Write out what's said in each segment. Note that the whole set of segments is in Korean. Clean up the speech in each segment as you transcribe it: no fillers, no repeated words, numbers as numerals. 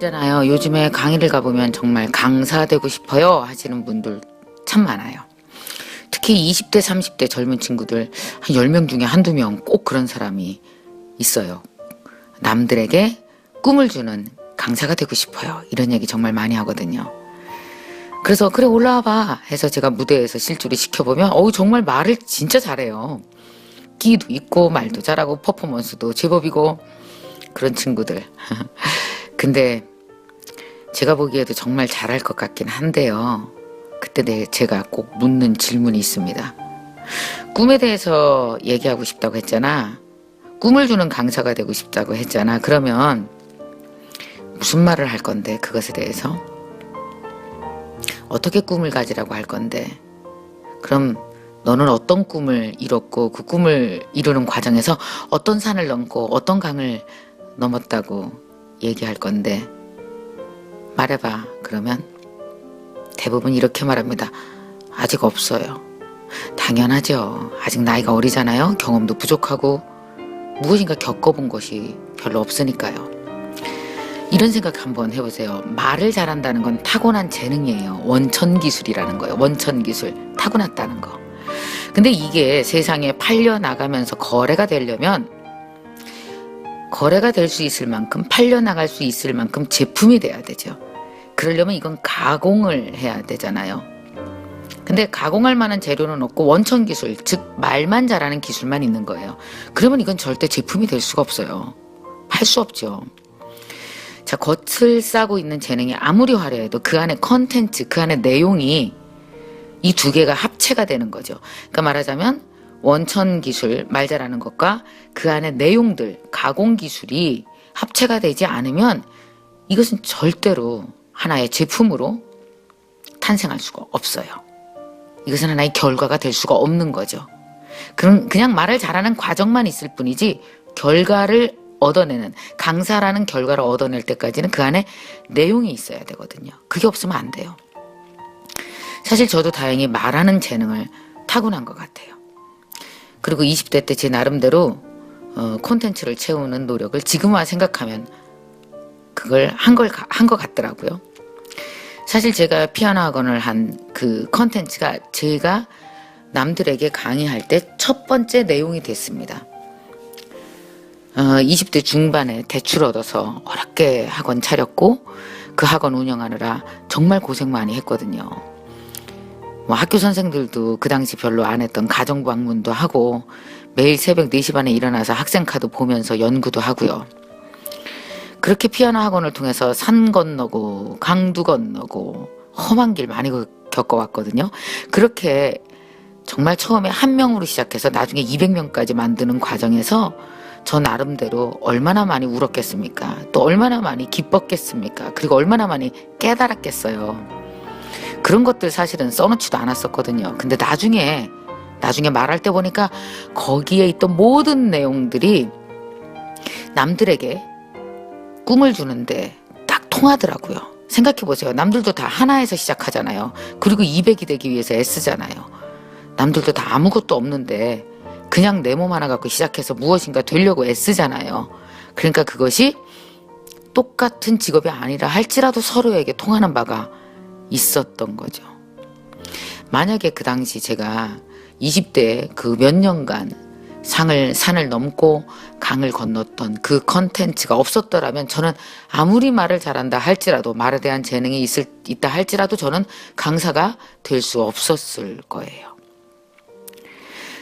있잖아요. 요즘에 강의를 가보면 정말 강사 되고 싶어요 하시는 분들 참 많아요. 특히 20대, 30대 젊은 친구들 한 10명 중에 한두 명 꼭 그런 사람이 있어요. 남들에게 꿈을 주는 강사가 되고 싶어요. 이런 얘기 정말 많이 하거든요. 그래서 그래 올라와 봐 해서 제가 무대에서 실주리 시켜보면 정말 말을 진짜 잘해요. 끼도 있고 말도 잘하고 퍼포먼스도 제법이고 그런 친구들. 근데 제가 보기에도 정말 잘할 것 같긴 한데요. 그때 제가 꼭 묻는 질문이 있습니다. 꿈에 대해서 얘기하고 싶다고 했잖아. 꿈을 주는 강사가 되고 싶다고 했잖아. 그러면 무슨 말을 할 건데 그것에 대해서? 어떻게 꿈을 가지라고 할 건데? 그럼 너는 어떤 꿈을 이뤘고 그 꿈을 이루는 과정에서 어떤 산을 넘고 어떤 강을 넘었다고 얘기할 건데 말해봐. 그러면 대부분 이렇게 말합니다. 아직 없어요. 당연하죠. 아직 나이가 어리잖아요. 경험도 부족하고 무엇인가 겪어본 것이 별로 없으니까요. 이런 생각 한번 해보세요. 말을 잘한다는 건 타고난 재능이에요. 원천기술이라는 거예요. 원천기술. 타고났다는 거. 근데 이게 세상에 팔려나가면서 거래가 되려면 거래가 될 수 있을 만큼 팔려나갈 수 있을 만큼 제품이 돼야 되죠. 그러려면 이건 가공을 해야 되잖아요. 근데 가공할 만한 재료는 없고 원천기술, 즉 말만 잘하는 기술만 있는 거예요. 그러면 이건 절대 제품이 될 수가 없어요. 팔 수 없죠. 자, 겉을 싸고 있는 재능이 아무리 화려해도 그 안에 컨텐츠, 그 안에 내용이 이 두 개가 합체가 되는 거죠. 그러니까 말하자면 원천 기술, 말 잘하는 것과 그 안에 내용들, 가공 기술이 합체가 되지 않으면 이것은 절대로 하나의 제품으로 탄생할 수가 없어요. 이것은 하나의 결과가 될 수가 없는 거죠. 그냥 말을 잘하는 과정만 있을 뿐이지 결과를 얻어내는, 강사라는 결과를 얻어낼 때까지는 그 안에 내용이 있어야 되거든요. 그게 없으면 안 돼요. 사실 저도 다행히 말하는 재능을 타고난 것 같아요. 그리고 20대 때 제 나름대로 콘텐츠를 채우는 노력을 지금 와 생각하면 그걸 한 것 같더라고요. 사실 제가 피아노 학원을 한 그 콘텐츠가 제가 남들에게 강의할 때 첫 번째 내용이 됐습니다. 20대 중반에 대출 얻어서 어렵게 학원 차렸고 그 학원 운영하느라 정말 고생 많이 했거든요. 학교 선생들도 그 당시 별로 안 했던 가정 방문도 하고 매일 새벽 4시 반에 일어나서 학생 카드 보면서 연구도 하고요. 그렇게 피아노 학원을 통해서 산 건너고 강도 건너고 험한 길 많이 겪어왔거든요. 그렇게 정말 처음에 1명으로 시작해서 나중에 200명까지 만드는 과정에서 저 나름대로 얼마나 많이 울었겠습니까? 또 얼마나 많이 기뻤겠습니까? 그리고 얼마나 많이 깨달았겠어요. 그런 것들 사실은 써놓지도 않았었거든요. 근데 나중에 말할 때 보니까 거기에 있던 모든 내용들이 남들에게 꿈을 주는데 딱 통하더라고요. 생각해보세요. 남들도 다 하나에서 시작하잖아요. 그리고 200이 되기 위해서 애쓰잖아요. 남들도 다 아무것도 없는데 그냥 내 몸 하나 갖고 시작해서 무엇인가 되려고 애쓰잖아요. 그러니까 그것이 똑같은 직업이 아니라 할지라도 서로에게 통하는 바가 있었던 거죠. 만약에 그 당시 제가 20대에 그 몇 년간 산을 넘고 강을 건넜던 그 컨텐츠가 없었더라면 저는 아무리 말을 잘한다 할지라도 말에 대한 재능이 있다 할지라도 저는 강사가 될 수 없었을 거예요.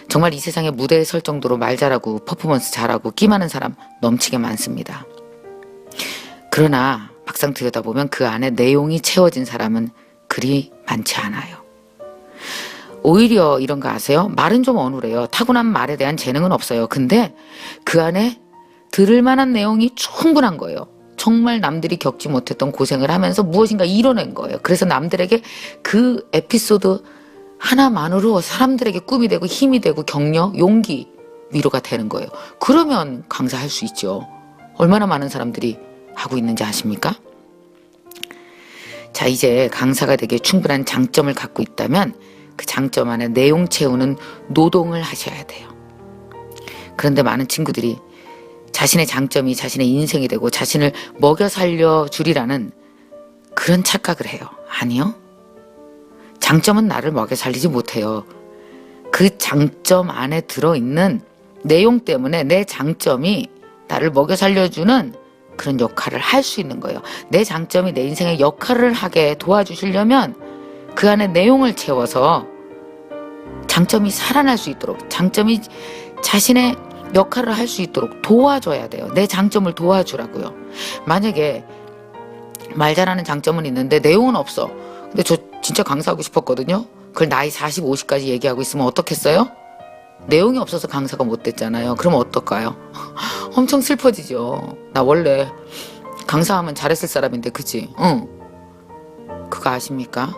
정말 이 세상에 무대에 설 정도로 말 잘하고 퍼포먼스 잘하고 끼 많은 사람 넘치게 많습니다. 그러나 막상 들여다보면 그 안에 내용이 채워진 사람은 그리 많지 않아요. 오히려 이런 거 아세요? 말은 좀 어눌해요. 타고난 말에 대한 재능은 없어요. 근데 그 안에 들을 만한 내용이 충분한 거예요. 정말 남들이 겪지 못했던 고생을 하면서 무엇인가 이뤄낸 거예요. 그래서 남들에게 그 에피소드 하나만으로 사람들에게 꿈이 되고 힘이 되고 격려, 용기, 위로가 되는 거예요. 그러면 강사할 수 있죠. 얼마나 많은 사람들이 하고 있는지 아십니까? 자, 이제 강사가 되기에 충분한 장점을 갖고 있다면 그 장점 안에 내용 채우는 노동을 하셔야 돼요. 그런데 많은 친구들이 자신의 장점이 자신의 인생이 되고 자신을 먹여 살려 주리라는 그런 착각을 해요. 아니요. 장점은 나를 먹여 살리지 못해요. 그 장점 안에 들어있는 내용 때문에 내 장점이 나를 먹여 살려주는 그런 역할을 할 수 있는 거예요. 내 장점이 내 인생의 역할을 하게 도와주시려면 그 안에 내용을 채워서 장점이 살아날 수 있도록, 장점이 자신의 역할을 할 수 있도록 도와줘야 돼요. 내 장점을 도와주라고요. 만약에 말 잘하는 장점은 있는데 내용은 없어. 근데 저 진짜 강사하고 싶었거든요. 그걸 나이 40, 50까지 얘기하고 있으면 어떻겠어요? 내용이 없어서 강사가 못 됐잖아요. 그럼 어떨까요? 엄청 슬퍼지죠. 나 원래 강사하면 잘했을 사람인데, 그치? 응. 그거 아십니까?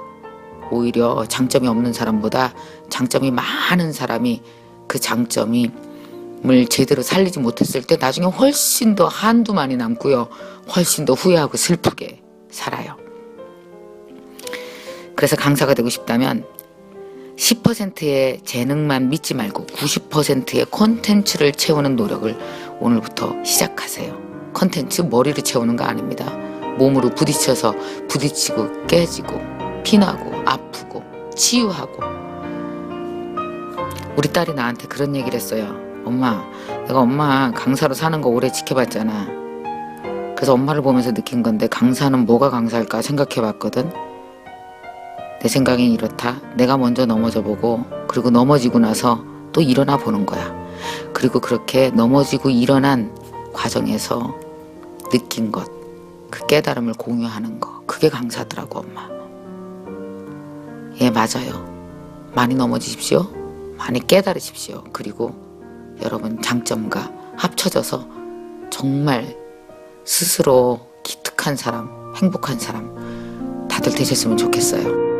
오히려 장점이 없는 사람보다 장점이 많은 사람이 그 장점을 제대로 살리지 못했을 때 나중에 훨씬 더 한두 많이 남고요. 훨씬 더 후회하고 슬프게 살아요. 그래서 강사가 되고 싶다면 10%의 재능만 믿지 말고 90%의 콘텐츠를 채우는 노력을 오늘부터 시작하세요. 콘텐츠 머리를 채우는 거 아닙니다. 몸으로 부딪혀서 부딪히고 깨지고 피나고 아프고 치유하고. 우리 딸이 나한테 그런 얘기를 했어요. 엄마, 내가 엄마 강사로 사는 거 오래 지켜봤잖아. 그래서 엄마를 보면서 느낀 건데 강사는 뭐가 강사일까 생각해봤거든. 내 생각엔 이렇다. 내가 먼저 넘어져보고 그리고 넘어지고 나서 또 일어나 보는 거야. 그리고 그렇게 넘어지고 일어난 과정에서 느낀 것, 그 깨달음을 공유하는 거, 그게 강사더라고 엄마. 예, 맞아요. 많이 넘어지십시오. 많이 깨달으십시오. 그리고 여러분 장점과 합쳐져서 정말 스스로 기특한 사람, 행복한 사람 다들 되셨으면 좋겠어요.